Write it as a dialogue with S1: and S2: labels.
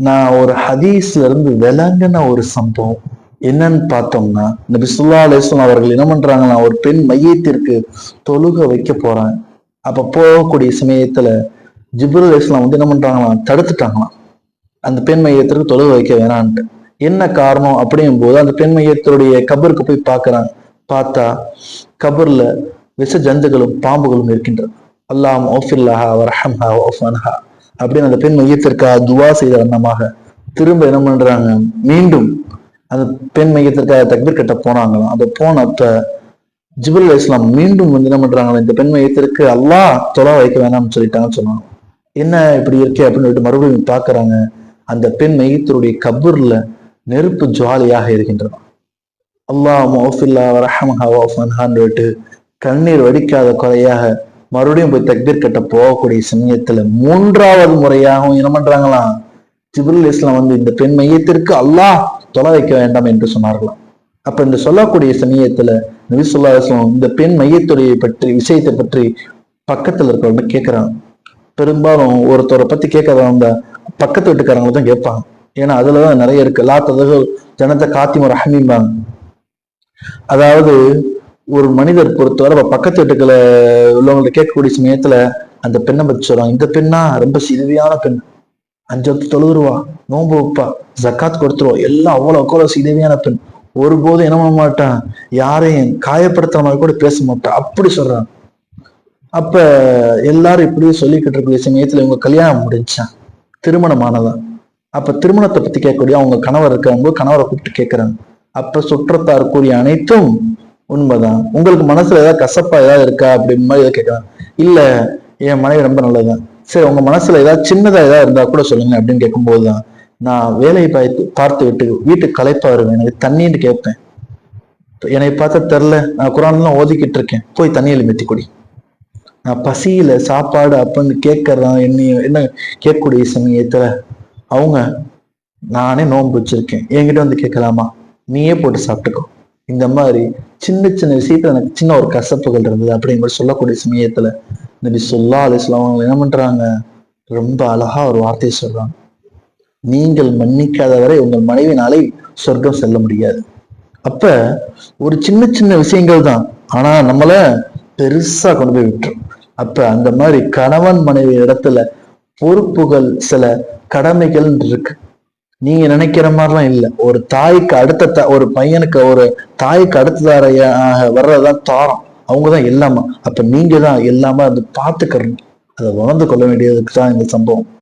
S1: நான் ஒரு ஹதீஸ்ல இருந்து விளங்கின ஒரு சம்பவம் என்னன்னு பார்த்தோம்னா, நபி ஸல்லல்லாஹு அலைஹி வஸல்லம் அவர்கள் என்ன பண்றாங்கன்னா, ஒரு பெண் மையத்திற்கு தொழுக வைக்க போறாங்க. அப்ப போகக்கூடிய சமயத்துல ஜிப்ரீல் அலைஹிஸ்ஸலாம் வந்து என்ன பண்றாங்களாம், தடுத்துட்டாங்களாம். அந்த பெண் மையத்திற்கு தொழுக வைக்க வேணான்ட்டு. என்ன காரணம் அப்படிங்கும் போது அந்த பெண் மையத்தினுடைய கபருக்கு போய் பார்க்கறாங்க. பார்த்தா கபர்ல விஷ ஜந்துகளும் பாம்புகளும் இருக்கின்றது. அல்லாஹ் ஓஃபில்லஹா வரஹம்ஹா வஃபன்ஹா அப்படின்னு அந்த பெண் மையத்திற்காக துவா செய்த வண்ணமாக திரும்ப என்ன பண்றாங்க, மீண்டும் அந்த பெண் மையத்திற்காக தக்பீர் கட்ட போனாங்களாம். அந்த போனப்ப ஜிப்ரீல் அலைஹிஸ்ஸலாம் மீண்டும் வந்து என்ன பண்றாங்களா, இந்த பெண் மையத்திற்கு அல்லாஹ் தொலை வைக்க வேணாம்னு சொல்லிட்டாங்கன்னு சொன்னாங்க. என்ன இப்படி இருக்கே அப்படின்னு சொல்லிட்டு மறுபடியும் பார்க்கறாங்க. அந்த பெண் மையத்தினுடைய கபூர்ல நெருப்பு ஜுவாலியாக இருக்கின்றன. அல்லாஹ் மௌஃபில்லா வரஹம்ஹா வஃபன்ஹான்னு சொல்லிட்டு கண்ணீர் வடிக்காத குறையாக மறுபடியும் போய் தக்பீர் கட்ட போகக்கூடிய சமயத்துல மூன்றாவது முறையாகவும் என்ன பண்றாங்களாம், ஜிப்ரீல் அலைஹிஸ்ஸலாம் வந்து இந்த பெண் மையத்திற்கு அல்லாஹ் தொலை வைக்க வேண்டாம் என்று சொன்னார்களாம். அப்ப இந்த சொல்லக்கூடிய சமயத்துல நபி ஸல்லல்லாஹு அலைஹி வஸல்லம் இந்த பெண் மையத்துடைய பற்றி விஷயத்தை பற்றி பக்கத்துல இருக்கிறவங்க கேட்கிறாங்க. பெரும்பாலும் ஒருத்தரை பத்தி கேட்கறவங்க பக்கத்து வீட்டுக்காரங்களை தான் கேட்பாங்க. ஏன்னா அதுலதான் நிறைய இருக்கு. லா ததகு ஜனத காத்திம ரஹமீம்பாங்க. அதாவது ஒரு மனிதர் பொறுத்தவரை பக்கத்து வீட்டுக்களை உள்ளவங்களை கேட்கக்கூடிய சமயத்துல அந்த பெண்ணை பத்தி சொல்றாங்க. இந்த பெண்ணா ரொம்ப சிறுவியான பெண், 5 வக்து தொழுதுருவா, நோன்பு வைப்பா, ஜக்காத் கொடுத்துருவா, எல்லாம் அவ்வளவு சிறுவியான பெண், ஒருபோதும் என்ன பண்ண மாட்டான், யாரையும் காயப்படுத்துற மாதிரி கூட பேச மாட்டான், அப்படி சொல்றாங்க. அப்ப எல்லாரும் இப்படியே சொல்லிக்கிட்டு இருக்கக்கூடிய சமயத்துல இவங்க கல்யாணம் முடிஞ்சான், திருமணமானதான். அப்ப திருமணத்தை பத்தி கேட்கக்கூடிய அவங்க கணவர் இருக்கவங்க கணவரை கூப்பிட்டு கேட்கிறாங்க. அப்ப சுற்றத்தார் கூறிய அனைத்தும் உண்மைதான். உங்களுக்கு மனசுல ஏதாவது கசப்பா ஏதாவது இருக்கா அப்படின்னு மாதிரி ஏதாவது கேட்கறாங்க. இல்ல, என் மனைவி ரொம்ப நல்லதுதான். சரி, உங்க மனசுல ஏதாவது சின்னதா ஏதாவது இருந்தா கூட சொல்லுங்க அப்படின்னு கேட்கும்போதுதான், நான் வேலையை பார்த்து விட்டு வீட்டுக்கு களைப்பா வருவேன், எனக்கு தண்ணின்னு கேட்பேன். என்னை பார்த்தா தெரில, நான் குரான்லாம் ஓதிக்கிட்டு இருக்கேன், போய் தண்ணியில மெத்தி குடி. நான் பசியில சாப்பாடு அப்படின்னு கேட்கறதா என்ன கேட்கக்கூடிய சமயத்துல அவங்க, நானே நோன்பு வச்சிருக்கேன், என்கிட்ட வந்து கேட்கலாமா, நீயே போட்டு சாப்பிட்டுக்கோ. இந்த மாதிரி சின்ன சின்ன விஷயத்துல எனக்கு சின்ன ஒரு கசப்புகள் இருந்தது அப்படிங்கிற சொல்லக்கூடிய சமயத்துல நபி ஸல்லல்லாஹு அலைஹி வஸல்லம் அவங்க என்ன பண்றாங்க, ரொம்ப அழகா ஒரு வார்த்தையை சொல்றாங்க. நீங்கள் மன்னிக்காத வரை உங்கள் மனைவினாலே சொர்க்கம் செல்ல முடியாது. அப்ப ஒரு சின்ன சின்ன விஷயங்கள் தான், ஆனா நம்மள பெருசா கொண்டு போய் விட்டுரும். அப்ப அந்த மாதிரி கணவன் மனைவி இடத்துல பொறுப்புகள், சில கடமைகள் இருக்கு. நீங்க நினைக்கிற மாதிரிலாம் இல்ல. ஒரு தாய்க்கு அடுத்த ஒரு பையனுக்கு ஒரு தாய்க்கு அடுத்ததாரையாக வர்றதுதான் தாரம், அவங்கதான் எல்லாமா. அப்ப நீங்க தான் எல்லாமே அது பார்த்துக்கணும். அதை உணர்ந்து கொள்ள வேண்டியதுக்கு தான் இந்த சம்பவம்.